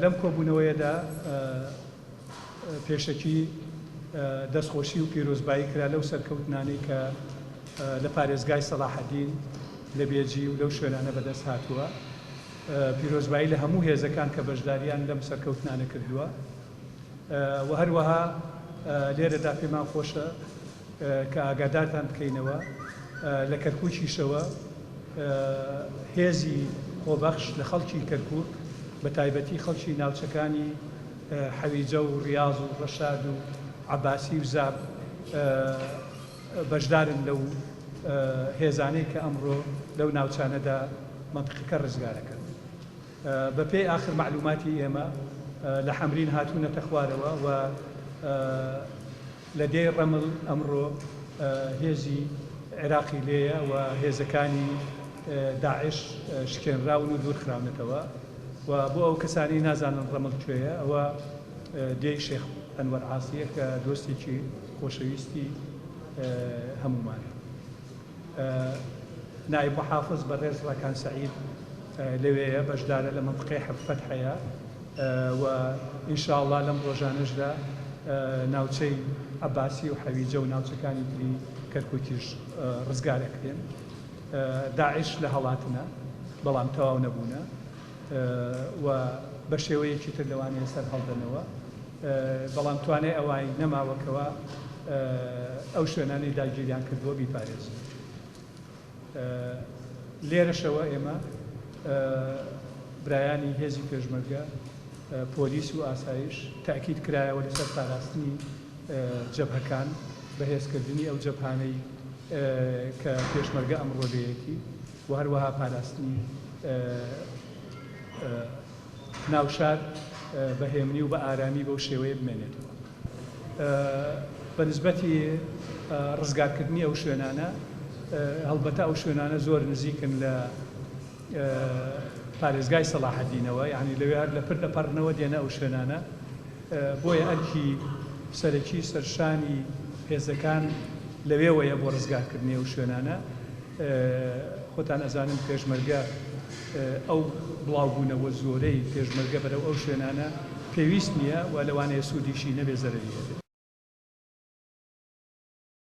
لەم کۆبوونەوەیەدا پێشەکی دەستخۆشی و پیرۆزبایی کرا لەو سەرکەوتنانەی کە لە پارێزگای سەلاحەدین لە بێجی و لەو شوێنانە بەدەست هاتووە. پیرۆزبایی لە هەموو هێزەکان کە بەشداریان لەم سەرکەوتنانە کردووە و هەروەها لێرەدا پێمان خۆشە کە ئاگادارتان بکەینەوە لە کەرکووکیشەوە هێزی خۆبەخش لە خەڵکی کەرکووک بە تایبەتی خەڵکی ناوچەکانی حەویجە و ڕیاض و ڕەشاد و عەباسی و زاب بەشدارن لەو هێزانەی کە ئەمڕۆ لەو ناوچانەدا منتیقەکە ڕزگارەکەن. بەپێی آخر معلوماتی ئێمە لە حەمرین هاتوونەتە خوارەوە و لە دێی ڕەمڵ ئەمڕۆ هێزی عێراقی لێیە و هێزەکانی داعش شکێنراون و دوورخراونەتەوە و بۆ ئەو کەسانی نازانن ڕەمڵ کوێیە ئەوە دێی شێخ ئەنوەر عاسیە کە دۆستێکی خۆشەویستی هەمومانە. نایب محافظ بەڕێز ڕەکان سەعید لەوەیە بەشدارە لە منتیقەی فتحەیە و ئینشاءڵڵا لەم ڕۆژانەشدا ناوچەی عەباسی و حەویجە و ناوچەکانی تری کەرکووکیش ڕزگارەکرێن. داعش لە هەڵاتنە بەڵام تەواو نەبوونە و بە شێوەیەکی تر لەوانەیە سەر هەڵدەنەوە بەڵام توانێ ئەوای نەماوەکەوە ئەو شوێنانەی داگیریان کردووە بیپارێزن. لێرەشەوە ئێمە برایانی هێزی پێشمەرگە پۆلیس و ئاسایش تاکید کرایەوە لەسەر پاراستنی جەبهەکان بەهێزکردنی ئەو جەبهانەی کە پێشمەرگە ئەمڕۆ لێیەتی و هەروەها پاراستنی ناوشار بەهێمنی و بە ئارامی بەو شێوەیە بمێنێتەوە. بەنسبەتی ڕزگارکردنی ئەو شوێنانە هەڵبەتە ئەو شوێنانە زۆر نزیکن لە پارێزگای سەلاحەدینەوە، یعنی لەوێ هەر لە پڕ دەپەڕنەوە دێنە ئەو شوێنانە، بۆیە ئەرکی سەرەکی سەرشانی هێزەکان لەوێوەیە بۆ ڕزگارکردنی ئەو شوێنانە. خۆتان ئەزانن پێشمەرگە ئەو بڵاوبوونەوە زۆرەی پێشمەرگە بەرەو ئەو شوێنانە پێویست نییە و لەوانەیە سوودیشی نەبێ زەرەری هەبێت.